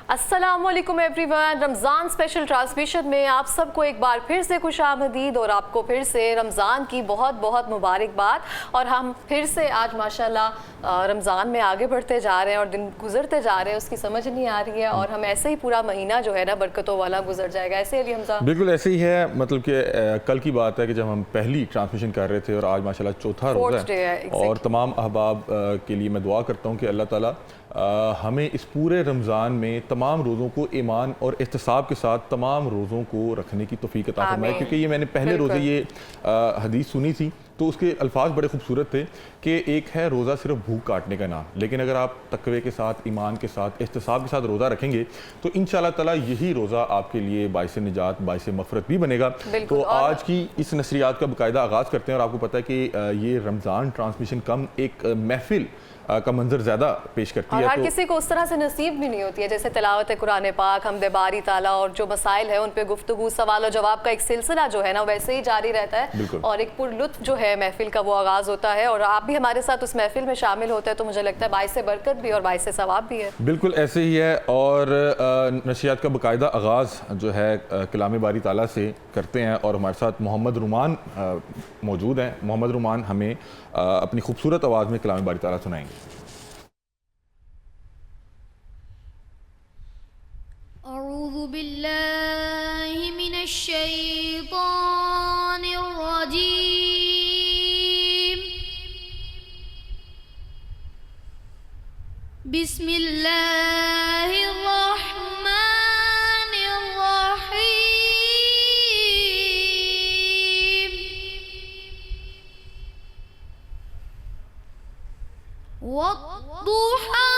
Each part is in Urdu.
السلام علیکم ایوری ون، رمضان اسپیشل ٹرانسمیشن میں آپ سب کو ایک بار پھر سے خوش آمدید اور آپ کو پھر سے رمضان کی بہت بہت مبارکباد۔ اور ہم پھر سے آج ماشاءاللہ رمضان میں آگے بڑھتے جا رہے ہیں اور دن گزرتے جا رہے ہیں، اس کی سمجھ نہیں آ رہی ہے، اور ہم ایسے ہی پورا مہینہ جو ہے نا برکتوں والا گزر جائے گا۔ ایسے علی حمزہ بالکل ایسے ہی ہے، مطلب کہ کل کی بات ہے کہ جب ہم پہلی ٹرانسمیشن کر رہے تھے اور آج ماشاءاللہ چوتھا روزہ ہے، اور تمام احباب کے لیے میں دعا کرتا ہوں کہ اللہ تعالیٰ ہمیں اس پورے رمضان میں تمام روزوں کو ایمان اور احتساب کے ساتھ تمام روزوں کو رکھنے کی توفیق عطا فرمائے، کیونکہ یہ میں نے پہلے روزے یہ حدیث سنی تھی تو اس کے الفاظ بڑے خوبصورت تھے کہ ایک ہے روزہ صرف بھوک کاٹنے کا نام، لیکن اگر آپ تقوی کے ساتھ، ایمان کے ساتھ، احتساب کے ساتھ روزہ رکھیں گے تو انشاءاللہ تعالیٰ یہی روزہ آپ کے لیے باعث نجات، باعث مغفرت بھی بنے گا۔ تو آج کی اس نشریات کا باقاعدہ آغاز کرتے ہیں، اور آپ کو پتہ ہے کہ یہ رمضان ٹرانسمیشن کم ایک محفل کا منظر زیادہ پیش کرتی ہے، اور ہر کسی کو اس طرح سے نصیب بھی نہیں ہوتی ہے، جیسے تلاوت قرآن پاک، حمد باری تعالیٰ، اور جو مسائل ہیں ان پہ گفتگو، سوال و جواب کا ایک سلسلہ جو ہے نا ویسے ہی جاری رہتا ہے، اور ایک پر لطف جو ہے محفل کا وہ آغاز ہوتا ہے، اور آپ بھی ہمارے ساتھ اس محفل میں شامل ہوتے ہیں تو مجھے لگتا ہے باعث برکت بھی اور باعث ثواب بھی ہے۔ بالکل ایسے ہی ہے، اور نشریات کا باقاعدہ آغاز جو ہے کلام باری تعالیٰ سے کرتے ہیں، اور ہمارے ساتھ محمد رومان موجود ہیں۔ محمد رومان ہمیں اپنی خوبصورت آواز میں کلام باری تعالیٰ سنائیں گے۔ اعوذ باللہ من الشیطان الرجیم، بسم اللہ الرحمن الرحیم، والضحى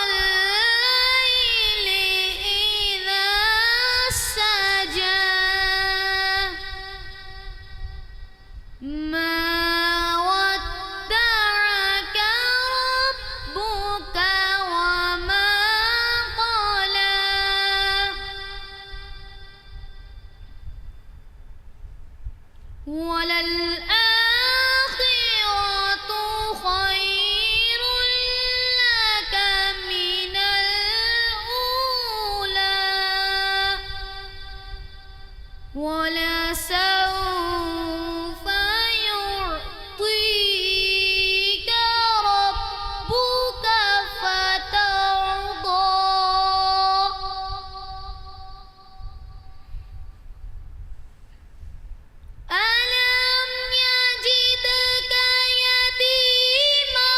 والليل إذا سجى، ما ودعك ربك وما قلى، وللآخرة خير لك من الأولى، ولسوف يعطيك ربك فترضى، ألم يجدك يتيما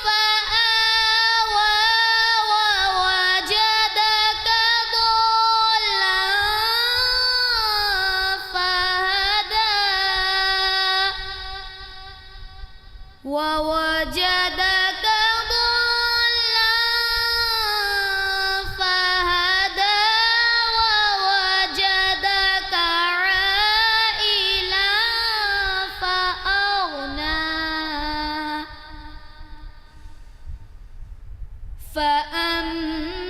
فآوى، ووجدك ضالا فهدى، ووجدك ضالا فهدى، ووجدك عائلا فأغنى، فأما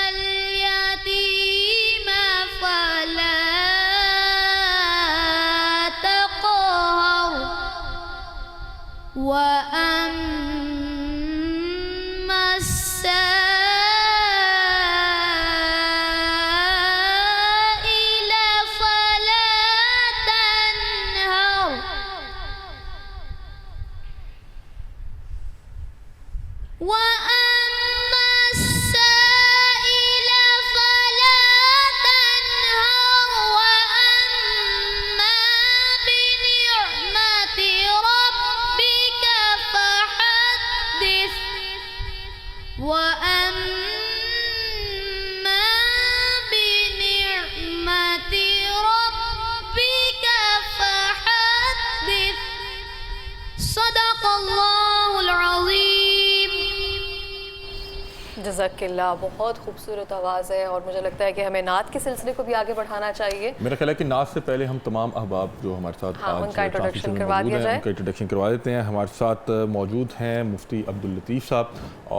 اليتيم فلا تقهر، وأما السائل فلا تنهر، وأما السائل فلا تنهر، وأما بنعمة ربك فحدث، وأما بنعمة ربك فحدث، صدق اللہ العظیم۔ جزاک اللہ، بہت خوبصورت آواز ہے، اور مجھے لگتا ہے کہ ہمیں نعت کے سلسلے کو بھی آگے بڑھانا چاہیے۔ میرا خیال ہے کہ نعت سے پہلے ہم تمام احباب جو ہمارے ساتھ آج ان کا انٹروڈکشن موجود کروا دیا ہیں جائے۔ ان کا انٹروڈکشن کروا دیتے ہیں۔ ہمارے ساتھ موجود ہیں مفتی عبداللطیف صاحب،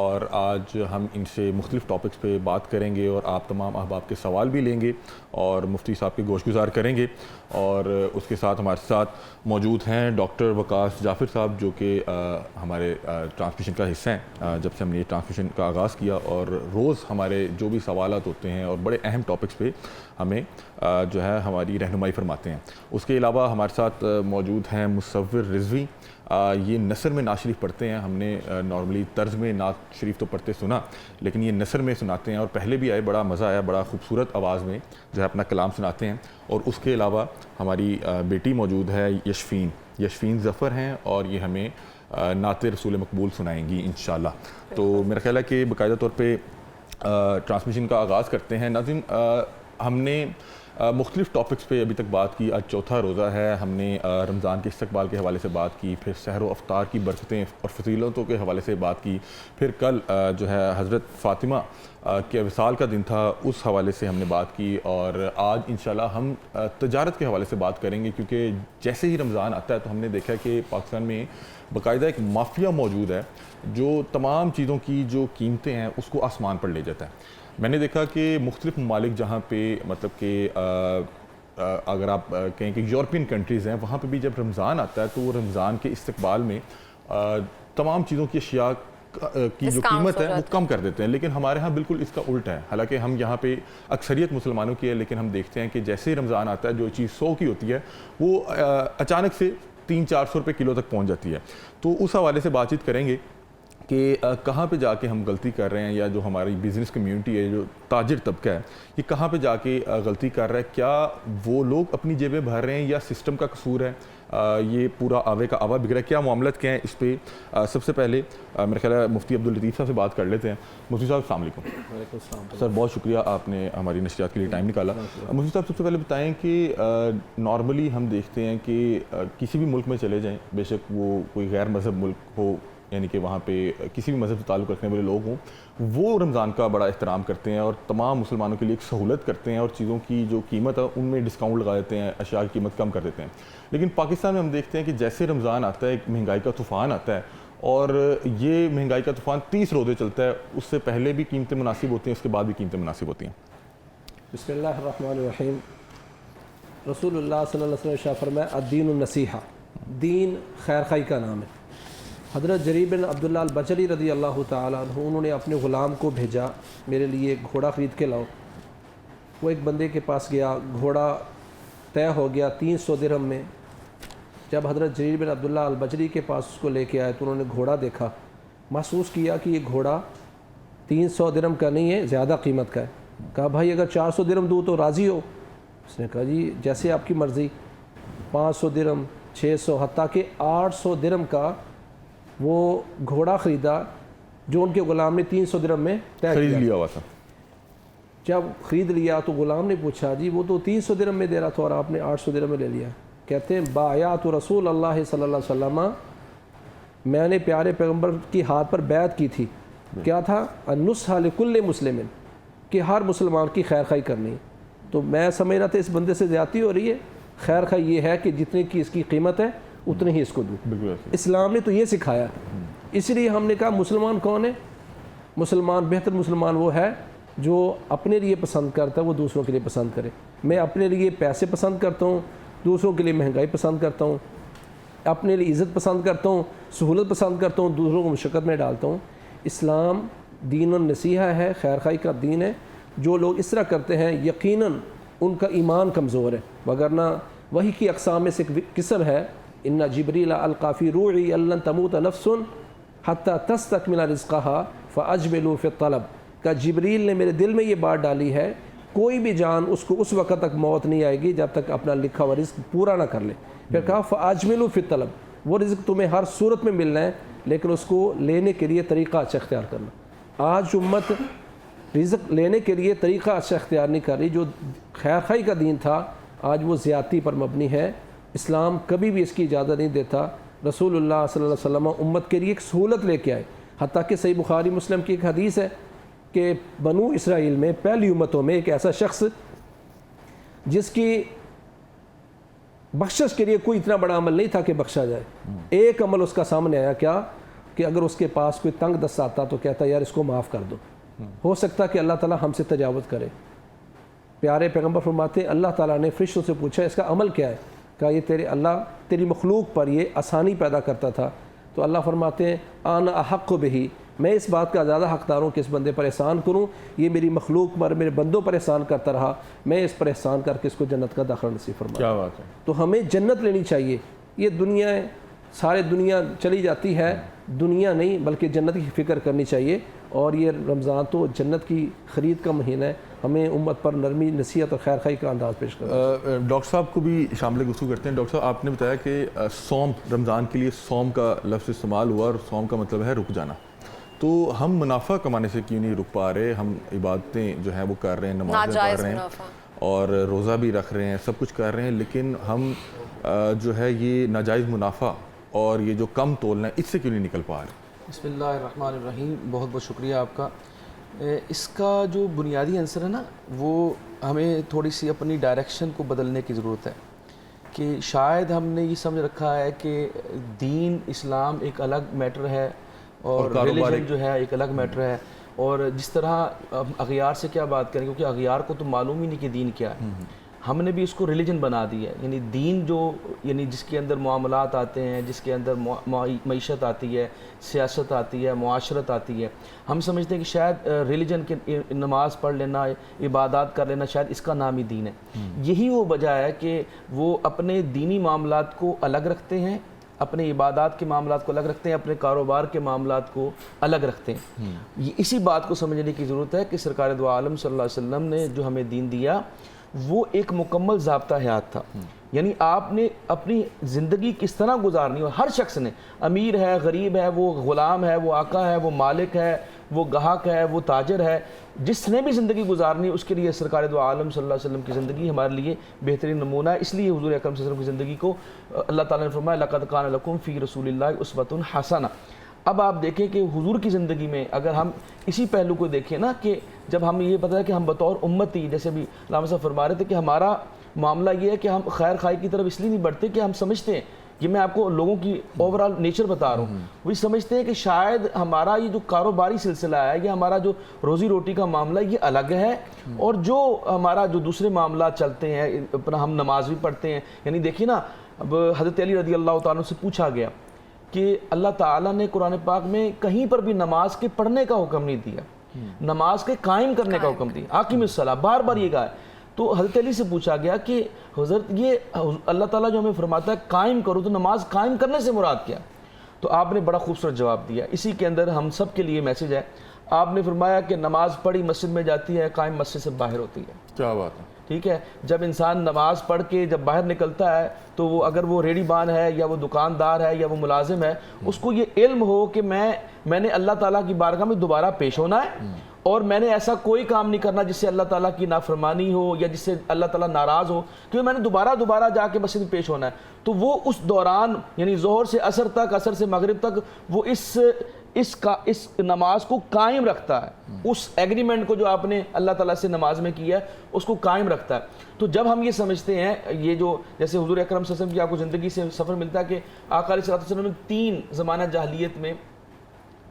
اور آج ہم ان سے مختلف ٹاپکس پہ بات کریں گے، اور آپ تمام احباب کے سوال بھی لیں گے اور مفتی صاحب کے گوش گزار کریں گے۔ اور اس کے ساتھ ہمارے ساتھ موجود ہیں ڈاکٹر وقاص جعفر صاحب، جو کہ ہمارے ٹرانسمیشن کا حصہ ہیں جب سے ہم نے یہ ٹرانسمیشن کا آغاز کیا۔ کیا اور روز ہمارے جو بھی سوالات ہوتے ہیں اور بڑے اہم ٹاپکس پہ ہمیں جو ہے ہماری رہنمائی فرماتے ہیں. اس کے علاوہ ہمارے ساتھ موجود ہیں مصور رضوی. یہ نثر میں نعت شریف پڑھتے ہیں. ہم نے نارملی طرز میں نعت شریف تو پڑھتے سنا, لیکن یہ نثر میں سناتے ہیں اور پہلے بھی آئے, بڑا مزہ آیا, بڑا خوبصورت آواز میں جو ہے اپنا کلام سناتے ہیں. اور اس کے علاوہ ہماری بیٹی موجود ہے یشفین ظفر ہیں, اور یہ ہمیں نعت رسول مقبول سنائیں گی انشاءاللہ. تو میرا خیال ہے کہ باقاعدہ طور پہ ٹرانسمیشن کا آغاز کرتے ہیں. ناظرین, ہم نے مختلف ٹاپکس پہ ابھی تک بات کی. آج چوتھا روزہ ہے. ہم نے رمضان کے استقبال کے حوالے سے بات کی, پھر سحر و افطار کی برکتیں اور فضیلتوں کے حوالے سے بات کی, پھر کل جو ہے حضرت فاطمہ کے وصال کا دن تھا, اس حوالے سے ہم نے بات کی, اور آج انشاءاللہ ہم تجارت کے حوالے سے بات کریں گے, کیونکہ جیسے ہی رمضان آتا ہے تو ہم نے دیکھا کہ پاکستان میں باقاعدہ ایک مافیا موجود ہے جو تمام چیزوں کی جو قیمتیں ہیں اس کو آسمان پر لے جاتا ہے. میں نے دیکھا کہ مختلف ممالک جہاں پہ مطلب کہ اگر آپ کہیں کہ یورپین کنٹریز ہیں, وہاں پہ بھی جب رمضان آتا ہے تو وہ رمضان کے استقبال میں تمام چیزوں کی اشیاء کی جو قیمت ہے وہ کم کر دیتے ہیں. لیکن ہمارے ہاں بالکل اس کا الٹا ہے. حالانکہ ہم یہاں پہ اکثریت مسلمانوں کی ہے, لیکن ہم دیکھتے ہیں کہ جیسے ہی رمضان آتا ہے جو چیز 100 کی ہوتی ہے وہ اچانک سے 300-400 روپے کلو تک پہنچ جاتی ہے. تو اس حوالے سے بات چیت کریں گے کہ کہاں پہ جا کے ہم غلطی کر رہے ہیں, یا جو ہماری بزنس کمیونٹی ہے, جو تاجر طبقہ ہے, یہ کہاں پہ جا کے غلطی کر رہا ہے. کیا وہ لوگ اپنی جیبیں بھر رہے ہیں یا سسٹم کا قصور ہے, یہ پورا آوے کا آوا بگڑا ہے, کیا معاملات کیا ہیں اس پہ. سب سے پہلے میرا خیال ہے مفتی عبداللطیف صاحب سے بات کر لیتے ہیں. مفتی صاحب السلام علیکم. وعلیکم السلام سر, بہت شکریہ آپ نے ہماری نشریات کے لیے ٹائم نکالا. مفتی صاحب سب سے پہلے بتائیں کہ نارملی ہم دیکھتے ہیں کہ کسی بھی ملک میں چلے جائیں, بے شک وہ کوئی غیر مذہب ملک ہو, یعنی کہ وہاں پہ کسی بھی مذہب سے تعلق رکھنے والے لوگ ہوں, وہ رمضان کا بڑا احترام کرتے ہیں اور تمام مسلمانوں کے لیے ایک سہولت کرتے ہیں, اور چیزوں کی جو قیمت ہے ان میں ڈسکاؤنٹ لگا دیتے ہیں, اشیاء کی قیمت کم کر دیتے ہیں. لیکن پاکستان میں ہم دیکھتے ہیں کہ جیسے رمضان آتا ہے ایک مہنگائی کا طوفان آتا ہے, اور یہ مہنگائی کا طوفان 30 روزے چلتا ہے. اس سے پہلے بھی قیمتیں مناسب ہوتی ہیں, اس کے بعد بھی قیمتیں مناسب ہوتی ہیں. بسم اللہ الرحمن الرحیم. رسول اللہ صلی اللہ علیہ وسلم ارشاد فرمایا الدین النصیحہ, دین خیر خواہی کا نام ہے. حضرت جریر بن عبداللہ البجلی رضی اللہ تعالیٰ عنہ, انہوں نے اپنے غلام کو بھیجا میرے لیے گھوڑا خرید کے لاؤ. وہ ایک بندے کے پاس گیا, گھوڑا طے ہو گیا 300 درہم میں. جب حضرت جریر بن عبداللہ البجلی کے پاس اس کو لے کے آئے تو انہوں نے گھوڑا دیکھا, محسوس کیا کہ یہ گھوڑا 300 درہم کا نہیں ہے, زیادہ قیمت کا ہے. کہا بھائی اگر 400 درہم دوں تو راضی ہو؟ اس نے کہا جی جیسے آپ کی مرضی. 500 درہم, 600, حتیٰ کہ 800 درہم کا وہ گھوڑا خریدا جو ان کے غلام نے 300 درہم میں خرید لیا ہوا تھا. جب خرید لیا تو غلام نے پوچھا جی وہ تو 300 درہم میں دے رہا تھا اور آپ نے 800 درہم میں لے لیا. کہتے ہیں بایعت رسول اللہ صلی اللہ علیہ وسلم, میں نے پیارے پیغمبر کی ہاتھ پر بیعت کی تھی. کیا تھا؟ النصح لکل مسلم, کہ ہر مسلمان کی خیر خواہی کرنی ہے. تو میں سمجھ رہا تھا اس بندے سے زیادتی ہو رہی ہے. خیر خواہی یہ ہے کہ جتنے کی اس کی قیمت ہے اتنے ہی اس کو دوں. اسلام نے تو یہ سکھایا. اس لیے ہم نے کہا مسلمان کون ہے؟ مسلمان, بہتر مسلمان وہ ہے جو اپنے لیے پسند کرتا ہے وہ دوسروں کے لیے پسند کرے. میں اپنے لیے پیسے پسند کرتا ہوں, دوسروں کے لیے مہنگائی پسند کرتا ہوں. اپنے لیے عزت پسند کرتا ہوں, سہولت پسند کرتا ہوں, دوسروں کو مشقت میں ڈالتا ہوں. اسلام دین النصیحہ ہے, خیر خواہی کا دین ہے. جو لوگ اس طرح کرتے ہیں یقیناً ان کا ایمان کمزور ہے, وگرنہ وہی کی اقسام میں سے ایک قسم ہے ان جبریل القی فی روعی لن تموت نفس حتی تستکمل رزقها فاجملوا فی الطلب. کہ جبریل نے میرے دل میں یہ بات ڈالی ہے کوئی بھی جان اس کو اس وقت تک موت نہیں آئے گی جب تک اپنا لکھا ہوا رزق پورا نہ کر لے. پھر کہا فاجملوا فی الطلب, وہ رزق تمہیں ہر صورت میں ملنا ہے لیکن اس کو لینے کے لیے طریقہ اچھا اختیار کرنا. آج امت رزق لینے کے لیے طریقہ اچھا اختیار نہیں کر رہی. جو خیر خواہی کا دین تھا آج وہ زیادتی پر مبنی ہے. اسلام کبھی بھی اس کی اجازت نہیں دیتا. رسول اللہ صلی اللہ علیہ وسلم امت کے لیے ایک سہولت لے کے آئے. حتیٰ کہ صحیح بخاری مسلم کی ایک حدیث ہے کہ بنو اسرائیل میں پہلی امتوں میں ایک ایسا شخص جس کی بخشش کے لیے کوئی اتنا بڑا عمل نہیں تھا کہ بخشا جائے. ایک عمل اس کا سامنے آیا, کیا کہ اگر اس کے پاس کوئی تنگ دست آتا تو کہتا یار اس کو معاف کر دو, ہو سکتا کہ اللہ تعالیٰ ہم سے تجاوز کرے. پیارے پیغمبر فرماتے ہیں اللہ تعالیٰ نے فرشتوں سے پوچھا اس کا عمل کیا ہے؟ کہا یہ تیری مخلوق پر یہ آسانی پیدا کرتا تھا. تو اللہ فرماتے ہیں آنا احق بہی, میں اس بات کا زیادہ حقدار ہوں کہ اس بندے پر احسان کروں، یہ میری مخلوق پر میرے بندوں پر احسان کرتا رہا، میں اس پر احسان کر کے اس کو جنت کا داخلہ نصیب فرماؤں۔ کیا بات ہے۔ تو ہمیں جنت لینی چاہیے، یہ دنیا ہے، سارے دنیا چلی جاتی ہے، دنیا نہیں بلکہ جنت کی فکر کرنی چاہیے، اور یہ رمضان تو جنت کی خرید کا مہینہ ہے، ہمیں امت پر نرمی، نصیحت اور خیر خواہی کا انداز پیش کرنا۔ ڈاکٹر صاحب کو بھی شامل گفتگو کرتے ہیں۔ ڈاکٹر صاحب آپ نے بتایا کہ صوم، رمضان کے لیے صوم کا لفظ استعمال ہوا، اور صوم کا مطلب ہے رک جانا، تو ہم منافع کمانے سے کیوں نہیں رک پا رہے؟ ہم عبادتیں جو ہیں وہ کر رہے ہیں، نمازیں پڑھ رہے ہیں اور روزہ بھی رکھ رہے ہیں، سب کچھ کر رہے ہیں، لیکن ہم جو ہے یہ ناجائز منافع اور یہ جو کم تولنا ہے اس سے کیوں نہیں نکل پا رہے؟ بسم اللہ الرحمن الرحیم، بہت بہت شکریہ آپ کا۔ اس کا جو بنیادی عنصر ہے نا، وہ ہمیں تھوڑی سی اپنی ڈائریکشن کو بدلنے کی ضرورت ہے، کہ شاید ہم نے یہ سمجھ رکھا ہے کہ دین اسلام ایک الگ میٹر ہے اور ریلیجن جو ہے ایک الگ میٹر ہے، اور جس طرح اغیار سے کیا بات کریں، کیونکہ اغیار کو تو معلوم ہی نہیں کہ دین کیا ہے، ہم نے بھی اس کو ریلیجن بنا دی ہے، یعنی دین جو یعنی جس کے اندر معاملات آتے ہیں، جس کے اندر معیشت آتی ہے، سیاست آتی ہے، معاشرت آتی ہے، ہم سمجھتے ہیں کہ شاید ریلیجن کے نماز پڑھ لینا، عبادات کر لینا، شاید اس کا نام ہی دین ہے۔ یہی وہ وجہ ہے کہ وہ اپنے دینی معاملات کو الگ رکھتے ہیں، اپنے عبادات کے معاملات کو الگ رکھتے ہیں، اپنے کاروبار کے معاملات کو الگ رکھتے ہیں۔ اسی بات کو سمجھنے کی ضرورت ہے کہ سرکار دو عالم صلی اللہ علیہ وسلم نے جو ہمیں دین دیا وہ ایک مکمل ضابطہ حیات تھا، یعنی آپ نے اپنی زندگی کس طرح گزارنی ہے، ہر شخص نے، امیر ہے، غریب ہے، وہ غلام ہے، وہ آقا ہے، وہ مالک ہے، وہ گاہک ہے، وہ تاجر ہے، جس نے بھی زندگی گزارنی ہے اس کے لیے سرکار دو عالم صلی اللہ علیہ وسلم کی زندگی ہمارے لیے بہترین نمونہ ہے۔ اس لیے حضور اکرم صلی اللہ علیہ وسلم کی زندگی کو اللہ تعالیٰ نے فرمایا لَقَدْ كَانَ لَكُمْ فِي رَسُولِ اللَّهِ أُسْوَةٌ حَسَنَةٌ۔ اب آپ دیکھیں کہ حضور کی زندگی میں اگر ہم اسی پہلو کو دیکھیں نا، کہ جب ہم یہ پتہ ہے کہ ہم بطور امتی، جیسے بھی علامہ صاحب فرما رہے تھے کہ ہمارا معاملہ یہ ہے کہ ہم خیر خواہی کی طرف اس لیے نہیں بڑھتے کہ ہم سمجھتے ہیں، یہ میں آپ کو لوگوں کی اوورآل نیچر بتا رہا ہوں، وہ سمجھتے ہیں کہ شاید ہمارا یہ جو کاروباری سلسلہ ہے، یہ ہمارا جو روزی روٹی کا معاملہ یہ الگ ہے، اور جو ہمارا جو دوسرے معاملات چلتے ہیں، اپنا ہم نماز بھی پڑھتے ہیں، یعنی دیکھیے نا، اب حضرت علی رضی اللہ تعالیٰ سے پوچھا گیا کہ اللہ تعالیٰ نے قرآن پاک میں کہیں پر بھی نماز کے پڑھنے کا حکم نہیں دیا، نماز کے قائم کرنے کا حکم دیا، اقیم الصلاۃ، بار بار یہ کہا ہے۔ تو حضرت علی سے پوچھا گیا کہ حضرت یہ اللہ تعالیٰ جو ہمیں فرماتا ہے قائم کرو، تو نماز قائم کرنے سے مراد کیا؟ تو آپ نے بڑا خوبصورت جواب دیا، اسی کے اندر ہم سب کے لیے میسج ہے۔ آپ نے فرمایا کہ نماز پڑھی مسجد میں جاتی ہے، قائم مسجد سے باہر ہوتی ہے۔ کیا بات ہے۔ ٹھیک ہے، جب انسان نماز پڑھ کے جب باہر نکلتا ہے تو وہ اگر وہ ریڑھی بان ہے یا وہ دکاندار ہے یا وہ ملازم ہے، اس کو یہ علم ہو کہ میں نے اللہ تعالیٰ کی بارگاہ میں دوبارہ پیش ہونا ہے، اور میں نے ایسا کوئی کام نہیں کرنا جس سے اللہ تعالیٰ کی نافرمانی ہو یا جس سے اللہ تعالیٰ ناراض ہو، کیونکہ میں نے دوبارہ جا کے مسجد میں پیش ہونا ہے۔ تو وہ اس دوران یعنی ظہر سے عصر تک، عصر سے مغرب تک وہ اس نماز کو قائم رکھتا ہے، اس ایگریمنٹ کو جو آپ نے اللہ تعالیٰ سے نماز میں کیا ہے اس کو قائم رکھتا ہے۔ تو جب ہم یہ سمجھتے ہیں، یہ جو جیسے حضور اکرم صلی اللہ علیہ وسلم کی آپ کو زندگی سے سفر ملتا ہے کہ آقا علیہ السلام نے 3 زمانہ جاہلیت میں،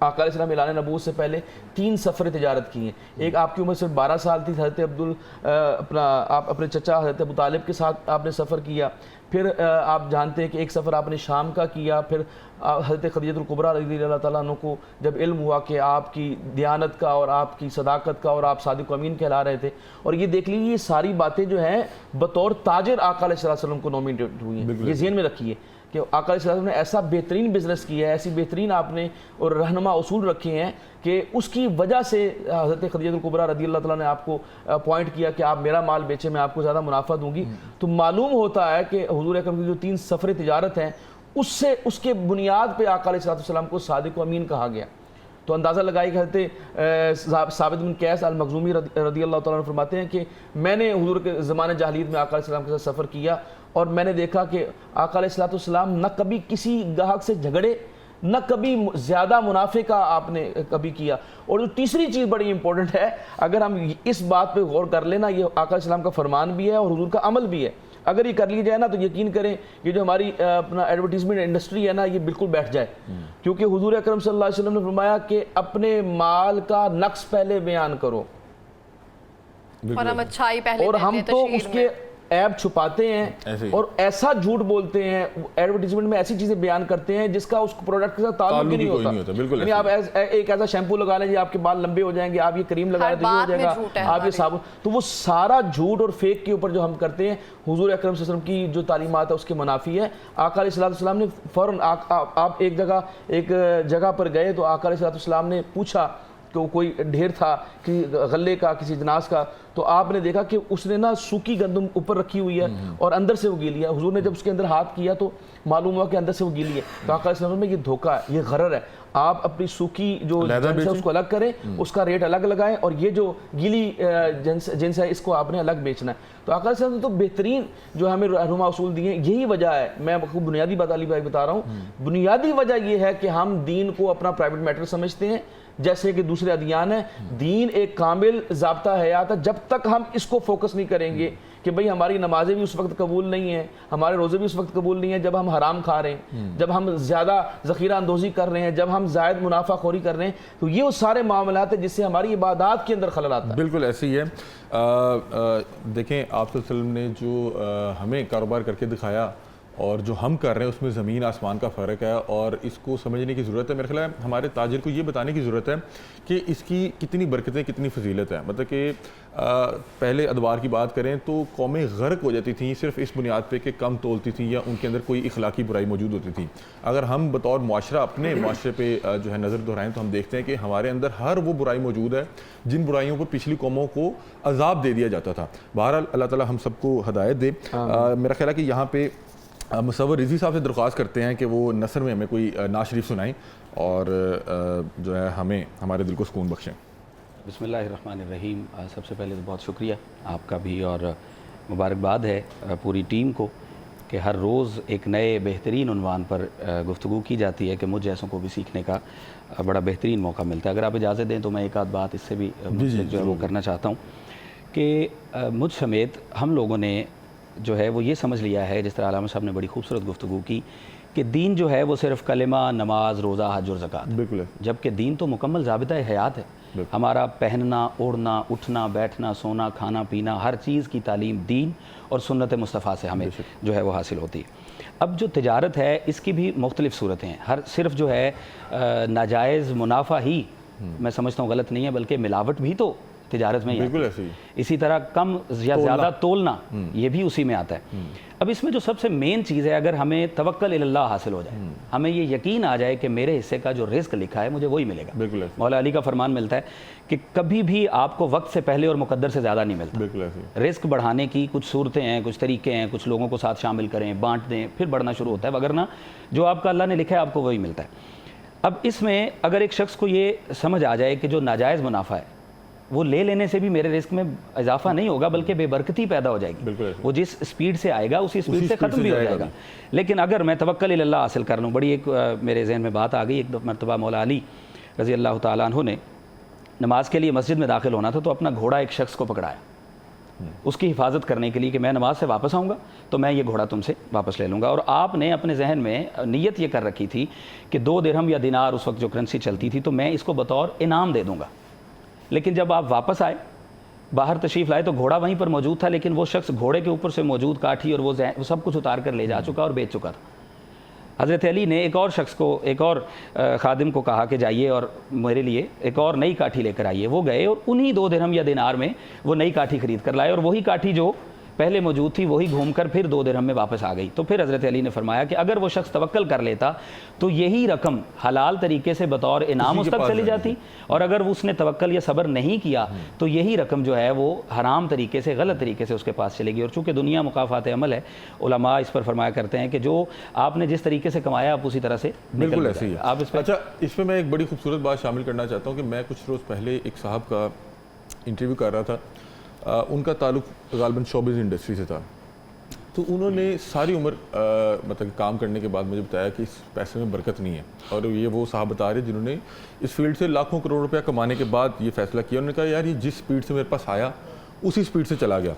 آقا علیہ السلام اعلان نبوت سے پہلے 3 سفر تجارت کی ہیں۔ ایک آپ کی عمر صرف 12 سال تھی، حضرت آپ اپنے چچا حضرت ابو طالب کے ساتھ آپ نے سفر کیا، پھر آپ جانتے ہیں کہ ایک سفر آپ نے شام کا کیا، پھر حضرت خدیجہ الکبریٰ رضی اللہ تعالیٰ عنہ کو جب علم ہوا کہ آپ کی دیانت کا اور آپ کی صداقت کا اور آپ صادق و امین کہلا رہے تھے، اور یہ دیکھ لیجیے یہ ساری باتیں جو ہیں بطور تاجر آقا علیہ السلام کو نومینیٹ ہوئی ہیں۔ یہ ذہن میں رکھیے کہ آقا علیہ السلام نے ایسا بہترین بزنس کیا ہے، ایسی بہترین آپ نے اور رہنما اصول رکھے ہیں کہ اس کی وجہ سے حضرت خدیجہ الکبریٰ رضی اللہ تعالیٰ نے آپ کو پوائنٹ کیا کہ آپ میرا مال بیچے، میں آپ کو زیادہ منافع دوں گی۔ تو معلوم ہوتا ہے کہ حضور اکرم کی جو 3 سفر تجارت ہیں اس کے بنیاد پہ آقا علیہ السلام کو صادق و امین کہا گیا۔ تو اندازہ لگائی کہ حضرت ثابت بن قیس المخزومی رضی اللہ تعالیٰ عنہ فرماتے ہیں کہ میں نے حضور کے زمانے جاہلیت میں آقا علیہ السلام کے ساتھ سفر کیا، اور میں نے دیکھا کہ آقا علیہ السلام نہ کبھی کسی گاہک سے جھگڑے، نہ کبھی زیادہ منافع کا آپ نے کبھی کیا۔ اور جو تیسری چیز بڑی امپورٹنٹ ہے، اگر ہم اس بات پہ غور کر لینا، یہ آقا علیہ السلام کا فرمان بھی ہے اور حضور کا عمل بھی ہے، اگر یہ کر لی جائے نا تو یقین کریں یہ جو ہماری اپنا ایڈورٹیزمنٹ انڈسٹری ہے نا، یہ بالکل بیٹھ جائے، کیونکہ حضور اکرم صلی اللہ علیہ وسلم نے فرمایا کہ اپنے مال کا نقص پہلے بیان کرو، اور ہم اچھائی پہلے، اور ہم تو اس کے ایب چھپاتے ہیں ایسے ہی۔ اور ایسا جھوٹ بولتے ہیں، ایڈورٹیزمنٹ میں ایسی چیزیں بیان کرتے ہیں جس کا اس پروڈکٹ کے ساتھ تعلق ہی نہیں ہوتا۔ بالکل یعنی آپ ایک ایسا شیمپو لگا لیں جی آپ کے بال لمبے ہو جائیں گے، آپ یہ کریم لگا لیں تو یہ ہو جائے گا، آپ یہ صابن، تو وہ سارا جھوٹ اور فیک کے اوپر جو ہم کرتے ہیں حضور اکرم صلی اللہ علیہ وسلم کی جو تعلیمات ہے اس کے منافی ہے۔ آقا علیہ السلام نے فوراً آپ ایک جگہ پر گئے تو آقا علیہ السلام نے پوچھا کہ کوئی ڈھیر تھا کہ غلے کا کسی جناز کا، تو آپ نے دیکھا کہ اس نے نا سوکھی گندم اوپر رکھی ہوئی ہے اور اندر سے وہ گیلی ہے۔ حضور نے جب اس کے اندر ہاتھ کیا تو معلوم ہوا کہ اندر سے وہ گیلی ہے، تو آقا علیہ السلام میں یہ دھوکہ ہے، یہ غرر ہے، آپ اپنی سوکھی جو جنس ہے اس کو الگ کریں، اس کا ریٹ الگ لگائیں، اور یہ جو گیلی جنس ہے اس کو آپ نے الگ بیچنا ہے۔ تو آقا علیہ السلام نے تو بہترین جو ہمیں رہنما اصول دیے ہیں، یہی وجہ ہے، میں خوب بنیادی بات علی بھائی بتا رہا ہوں، بنیادی وجہ یہ ہے کہ ہم دین کو اپنا پرائیویٹ میٹر سمجھتے ہیں جیسے کہ دوسرے ادیان ہیں۔ دین ایک کامل ضابطہ حیات ہے، جب تک ہم اس کو فوکس نہیں کریں گے کہ بھئی ہماری نمازیں بھی اس وقت قبول نہیں ہیں، ہمارے روزے بھی اس وقت قبول نہیں ہیں جب ہم حرام کھا رہے ہیں، جب ہم زیادہ ذخیرہ اندوزی کر رہے ہیں، جب ہم زائد منافع خوری کر رہے ہیں، تو یہ وہ سارے معاملات ہیں جس سے ہماری عبادات کے اندر خلل آتا ہے۔ بالکل ایسے ہی ہے۔ دیکھیں آپ صلی اللہ علیہ وسلم نے جو ہمیں کاروبار کر کے دکھایا اور جو ہم کر رہے ہیں اس میں زمین آسمان کا فرق ہے، اور اس کو سمجھنے کی ضرورت ہے۔ میرے خیال ہے ہمارے تاجر کو یہ بتانے کی ضرورت ہے کہ اس کی کتنی برکتیں، کتنی فضیلت ہے۔ مطلب کہ پہلے ادوار کی بات کریں تو قومیں غرق ہو جاتی تھیں صرف اس بنیاد پہ کہ کم تولتی تھیں یا ان کے اندر کوئی اخلاقی برائی موجود ہوتی تھی۔ اگر ہم بطور معاشرہ اپنے معاشرے پہ جو ہے نظر دہرائیں تو ہم دیکھتے ہیں کہ ہمارے اندر ہر وہ برائی موجود ہے جن برائیوں پر پچھلی قوموں کو عذاب دے دیا جاتا تھا۔ بہرحال اللہ تعالیٰ ہم سب کو ہدایت دے۔ میرا خیال ہے کہ یہاں پہ مصور رضوی صاحب سے درخواست کرتے ہیں کہ وہ نثر میں ہمیں کوئی نعت شریف سنائیں اور جو ہے ہمیں ہمارے دل کو سکون بخشیں۔ بسم اللہ الرحمن الرحیم۔ سب سے پہلے تو بہت شکریہ آپ کا بھی، اور مبارکباد ہے پوری ٹیم کو کہ ہر روز ایک نئے بہترین عنوان پر گفتگو کی جاتی ہے کہ مجھ جیسوں کو بھی سیکھنے کا بڑا بہترین موقع ملتا ہے۔ اگر آپ اجازت دیں تو میں ایک آدھ بات اس سے بھی جو ہے وہ کرنا چاہتا ہوں کہ مجھ سمیت ہم لوگوں نے جو ہے وہ یہ سمجھ لیا ہے، جس طرح علامہ صاحب نے بڑی خوبصورت گفتگو کی، کہ دین جو ہے وہ صرف کلمہ، نماز، روزہ، حج اور زکوٰۃ، بالکل ہے، جبکہ دین تو مکمل ضابطہ حیات ہے۔ ہمارا پہننا، اوڑھنا، اٹھنا، بیٹھنا، سونا، کھانا پینا، ہر چیز کی تعلیم دین اور سنت مصطفیٰ سے ہمیں جو ہے وہ حاصل ہوتی ہے۔ اب جو تجارت ہے اس کی بھی مختلف صورتیں ہیں، صرف جو ہے ناجائز منافع ہی میں سمجھتا ہوں غلط نہیں ہے، بلکہ ملاوٹ بھی تو تجارت میں ہی بالکل ایسے ہی۔ اسی طرح کم یا زیادہ تولنا یہ بھی اسی میں آتا ہے۔ اب اس میں جو سب سے مین چیز ہے، اگر ہمیں توکل اللہ حاصل ہو جائے، ہمیں یہ یقین آ جائے کہ میرے حصے کا جو رزق لکھا ہے مجھے وہی ملے گا۔ بالکل مولا علی کا فرمان ملتا ہے کہ کبھی بھی آپ کو وقت سے پہلے اور مقدر سے زیادہ نہیں ملتا۔ بالکل ایسے رزق بڑھانے کی کچھ صورتیں ہیں، کچھ طریقے ہیں، کچھ لوگوں کو ساتھ شامل کریں، بانٹ دیں، پھر بڑھنا شروع ہوتا ہے، وگرنہ جو آپ کا اللہ نے لکھا ہے آپ کو وہی ملتا ہے۔ اب اس میں اگر ایک شخص کو یہ سمجھ آ جائے کہ جو ناجائز منافع ہے وہ لے لینے سے بھی میرے رزق میں اضافہ نہیں ہوگا بلکہ بے برکتی پیدا ہو جائے گی، وہ جس سپیڈ سے آئے گا اسی سپیڈ سے ختم بھی ہو جائے گا۔ لیکن اگر میں توکل اللہ حاصل کر لوں، بڑی ایک میرے ذہن میں بات آ گئی، ایک مرتبہ مولا علی رضی اللہ تعالیٰ عنہ نے نماز کے لیے مسجد میں داخل ہونا تھا تو اپنا گھوڑا ایک شخص کو پکڑایا اس کی حفاظت کرنے کے لیے کہ میں نماز سے واپس آؤں گا تو میں یہ گھوڑا تم سے واپس لے لوں گا، اور آپ نے اپنے ذہن میں نیت یہ کر رکھی تھی کہ 2 درہم یا دینار اس وقت جو کرنسی چلتی تھی تو میں اس کو بطور انعام دے دوں گا۔ لیکن جب آپ واپس آئے، باہر تشریف لائے تو گھوڑا وہیں پر موجود تھا، لیکن وہ شخص گھوڑے کے اوپر سے موجود کاٹھی اور وہ سب کچھ اتار کر لے جا چکا اور بیچ چکا تھا۔ حضرت علی نے ایک اور شخص کو، ایک اور خادم کو کہا کہ جائیے اور میرے لیے ایک اور نئی کاٹھی لے کر آئیے۔ وہ گئے اور انہی 2 درہم یا دینار میں وہ نئی کاٹھی خرید کر لائے، اور وہی کاٹھی جو پہلے موجود تھی وہی گھوم کر پھر 2 درہم میں واپس آ گئی۔ تو پھر حضرت علی نے فرمایا کہ اگر وہ شخص توکل کر لیتا تو یہی رقم حلال طریقے سے بطور انعام اس تک چلی جاتی، اور اگر اس نے توکل یا صبر نہیں کیا تو یہی رقم جو ہے وہ حرام طریقے سے، غلط طریقے سے اس کے پاس چلے گی۔ اور چونکہ دنیا مکافات عمل ہے، علماء اس پر فرمایا کرتے ہیں کہ جو آپ نے جس طریقے سے کمایا آپ اسی طرح سے بالکل ایسے ہی۔ آپ اس پہ اچھا، اس میں میں ایک بڑی خوبصورت بات شامل کرنا چاہتا ہوں کہ میں کچھ روز پہلے ایک صاحب کا انٹرویو کر رہا تھا، ان کا تعلق غالباً شوبز انڈسٹری سے تھا، تو انہوں نے ساری عمر مطلب کام کرنے کے بعد مجھے بتایا کہ اس پیسے میں برکت نہیں ہے، اور یہ وہ صاحب بتا رہے جنہوں نے اس فیلڈ سے لاکھوں کروڑ روپیہ کمانے کے بعد یہ فیصلہ کیا، انہوں نے کہا یار یہ جس سپیڈ سے میرے پاس آیا اسی سپیڈ سے چلا گیا۔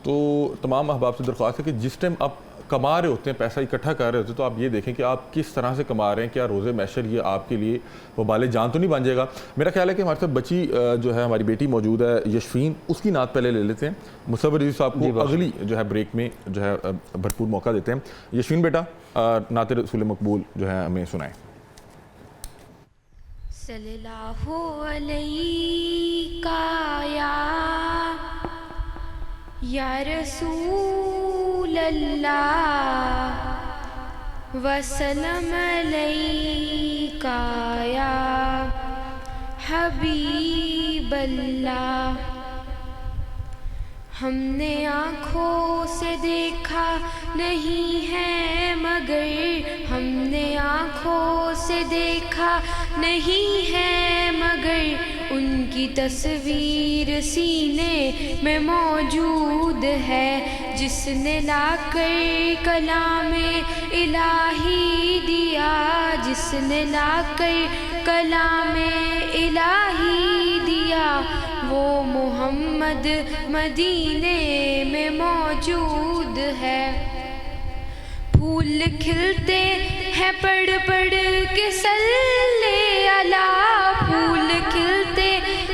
تو تمام احباب سے درخواست ہے کہ جس ٹائم آپ کما رہے ہوتے ہیں، پیسہ اکٹھا کر رہے ہوتے ہیں، تو آپ یہ دیکھیں کہ آپ کس طرح سے کما رہے ہیں. کیا روزے محشر یہ آپ کے لیے وبال جان تو نہیں بن جائے گا؟ میرا خیال ہے کہ ہمارے ساتھ بچی جو ہے ہماری بیٹی موجود ہے یشفین، اس کی نعت پہلے لے لیتے ہیں. مصور عزیز صاحب کو اگلی جو ہے بریک میں جو ہے بھرپور موقع دیتے ہیں. یشفین بیٹا نعت رسول مقبول جو ہے ہمیں سنائیں. صلی اللہ علیہ یا رسول اللہ وسلم علیکہ یا حبیب اللہ. ہم نے آنکھوں سے دیکھا نہیں ہے مگر، ہم نے آنکھوں سے دیکھا نہیں ہے مگر، ان کی تصویر سینے میں موجود ہے. جس نے لا کر کلام الہی دیا، جس نے لا کر کلام الہی دیا، وہ محمد مدینے میں موجود ہے. پھول کھلتے ہیں پڑھ پڑھ کے صلی اللہ، پھول کھلتے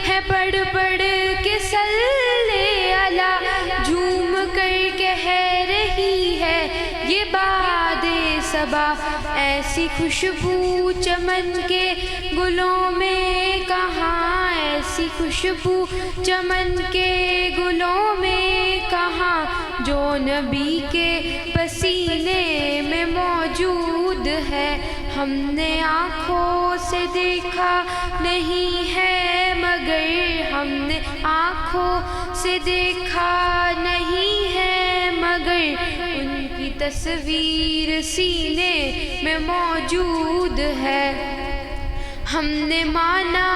ہیں پڑھ پڑھ کے صلی اللہ. جھوم کر کہہ رہی ہے یہ باد صبا، ایسی خوشبو چمن کے گلوں میں کہاں، ایسی خوشبو چمن کے گلوں میں کہاں، جو نبی کے پسینے میں موجود ہے. ہم نے آنکھوں سے دیکھا نہیں ہے مگر، ہم نے آنکھوں سے دیکھا نہیں ہے مگر، ان کی تصویر سینے میں موجود ہے. ہم نے مانا